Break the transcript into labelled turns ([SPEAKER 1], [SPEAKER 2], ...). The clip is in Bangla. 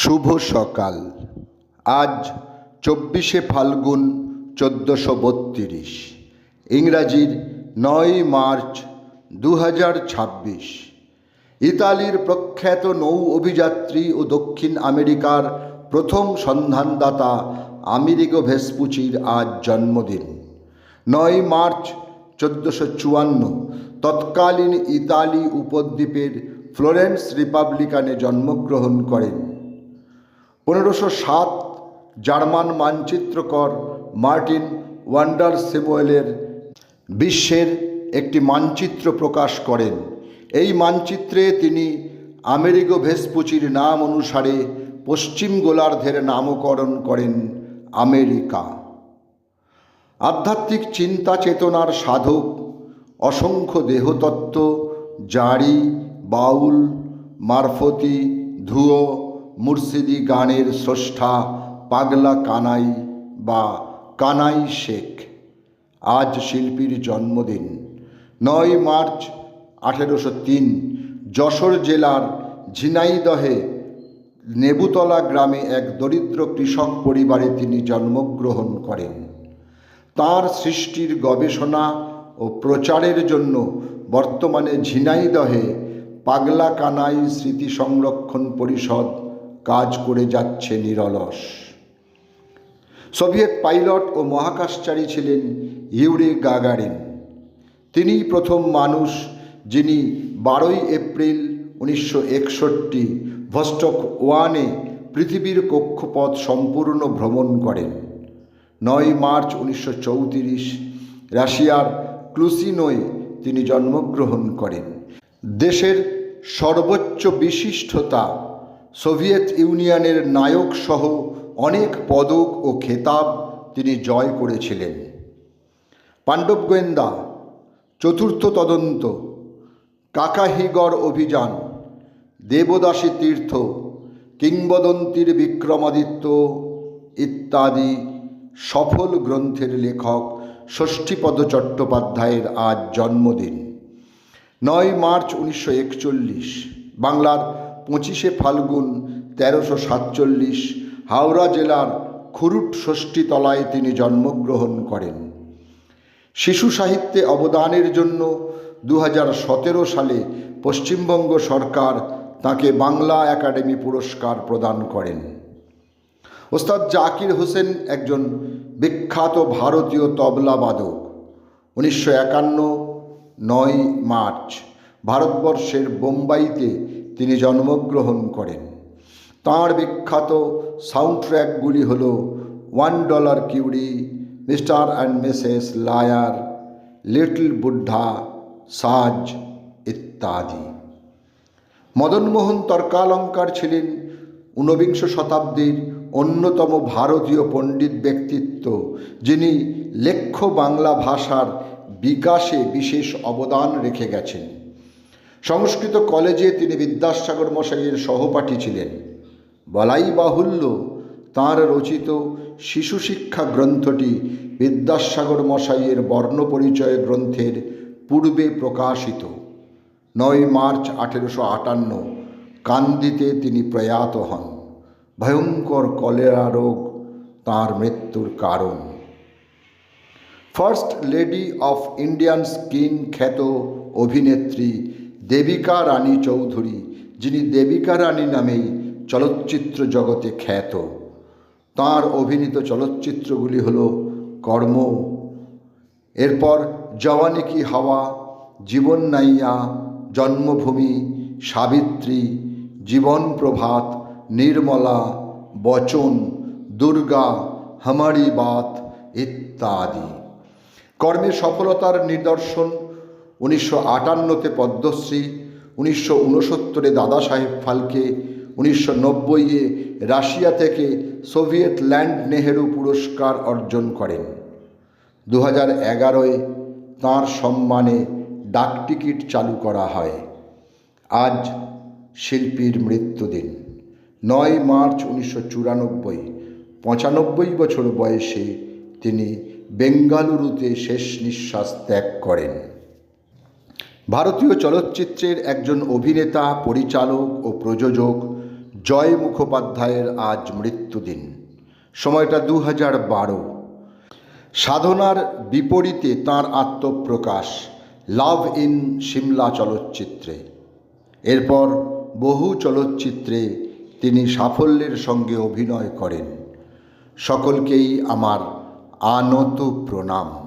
[SPEAKER 1] শুভ সকাল। আজ 24শে ফাল্গুন 1432, ইংরাজির 9 মার্চ 2026। ইতালির প্রখ্যাত নৌ অভিযাত্রী ও দক্ষিণ আমেরিকার প্রথম সন্ধানদাতা আমেরিগো ভেসপুচির আজ জন্মদিন। 9 মার্চ 1454 তৎকালীন ইতালি উপদ্বীপের ফ্লোরেন্স রিপাবলিকানে জন্মগ্রহণ করেন। 1507 জার্মান মানচিত্রকর মার্টিন ওয়ান্ডার স্যামুয়েলের বিশ্বের একটি মানচিত্র প্রকাশ করেন। এই মানচিত্রে তিনি আমেরিগো ভেসপুচির নাম অনুসারে পশ্চিম গোলার্ধের নামকরণ করেন আমেরিকা। আধ্যাত্মিক চিন্তা চেতনার সাধক, অসংখ্য দেহতত্ত্ব, জারি, বাউল, মারফতি, ধুয়ো, মুর্শিদি গানের স্রষ্টা পাগলা কানাই বা কানাই শেখ আজ শিল্পীর জন্মদিন। 9 মার্চ 1803 যশোর জেলার ঝিনাইদহে নেবুতলা গ্রামে এক দরিদ্র কৃষক পরিবারে তিনি জন্মগ্রহণ করেন। তাঁর সৃষ্টির গবেষণা ও প্রচারের জন্য বর্তমানে ঝিনাইদহে পাগলা কানাই স্মৃতি সংরক্ষণ পরিষদ কাজ করে যাচ্ছে নিরলস। সোভিয়েত পাইলট ও মহাকাশচারী ছিলেন ইউরি গাগারিন। তিনিই প্রথম মানুষ যিনি 12 এপ্রিল 1961 ভস্টক 1-এ পৃথিবীর কক্ষপথ সম্পূর্ণ ভ্রমণ করেন। 9 মার্চ 1934 রাশিয়ার ক্লুসিনোয় তিনি জন্মগ্রহণ করেন। দেশের সর্বোচ্চ বিশিষ্টতা সোভিয়েত ইউনিয়নের নায়ক সহ অনেক পদক ও খেতাব তিনি জয় করেছিলেন। পাণ্ডব গোয়েন্দা, চতুর্থ তদন্ত, কাকাহিগড় অভিযান, দেবদাসী তীর্থ, কিংবদন্তির বিক্রমাদিত্য ইত্যাদি সফল গ্রন্থের লেখক ষষ্ঠীপদ চট্টোপাধ্যায়ের আজ জন্মদিন। 9 মার্চ 1941 বাংলার 25শে ফাল্গুন 1347 হাওড়া জেলার খুরুট ষষ্ঠীতলায় তিনি জন্মগ্রহণ করেন। শিশু সাহিত্যে অবদানের জন্য 2017 সালে পশ্চিমবঙ্গ সরকার তাঁকে বাংলা একাডেমি পুরস্কার প্রদান করেন। ওস্তাদ জাকির হোসেন একজন বিখ্যাত ভারতীয় তবলাবাদক। 1951 9 মার্চ ভারতবর্ষের বোম্বাইতে তিনি জন্মগ্রহণ করেন। তাঁর বিখ্যাত সাউন্ডট্র্যাকগুলি হল $1 Curie, Mr and Mrs Iyer, little Buddha, Saaz ইত্যাদি। মদনমোহন তর্কালঙ্কার ছিলেন 19বিংশ শতাব্দীর অন্যতম ভারতীয় পণ্ডিত ব্যক্তিত্ব, যিনি লেখ্য বাংলা ভাষার বিকাশে বিশেষ অবদান রেখে গেছেন। সংস্কৃত কলেজে তিনি বিদ্যাসাগর মশাইয়ের সহপাঠী ছিলেন। বলাই বাহুল্য, তাঁর রচিত শিশু শিক্ষা গ্রন্থটি বিদ্যাসাগর মশাইয়ের বর্ণপরিচয় গ্রন্থের পূর্বে প্রকাশিত। 9 মার্চ 1858 কান্দিতে তিনি প্রয়াত হন। ভয়ঙ্কর কলেরা রোগ তাঁর মৃত্যুর কারণ। First lady of Indian skin খ্যাত অভিনেত্রী দেবিকা রানী চৌধুরী, যিনি দেবিকা রানী নামেই চলচ্চিত্র জগতে খ্যাত। তাঁর অভিনীত চলচ্চিত্রগুলি হল কর্ম, এরপর জওয়ানি কি হাওয়া, জীবন নাইয়া, জন্মভূমি, সাবিত্রী, জীবন প্রভাত, নির্মলা, বচন, দুর্গা, হমারি বাত ইত্যাদি। কর্মে সফলতার নিদর্শন 1958 পদ্মশ্রী, 1969 দাদা সাহেব ফালকে, 1990 রাশিয়া থেকে সোভিয়েত ল্যান্ড নেহেরু পুরস্কার অর্জন করেন। 2011 তাঁর সম্মানে ডাকটিকিট চালু করা হয়। আজ শিল্পীর মৃত্যুদিন। 9 মার্চ 1994 95 বছর বয়সে তিনি বেঙ্গালুরুতে শেষ নিঃশ্বাস ত্যাগ করেন। ভারতীয় চলচ্চিত্রের একজন অভিনেতা, পরিচালক ও প্রযোজক, জয় মুখোপাধ্যায়ের আজ মৃত্যুদিন। সময়টা 2012। সাধনার বিপরীতে তাঁর আত্মপ্রকাশ লাভ ইন সিমলা চলচ্চিত্রে। এরপর বহু চলচ্চিত্রে তিনি সাফল্যের সঙ্গে অভিনয় করেন। সকলকেই আমার আনত প্রণাম।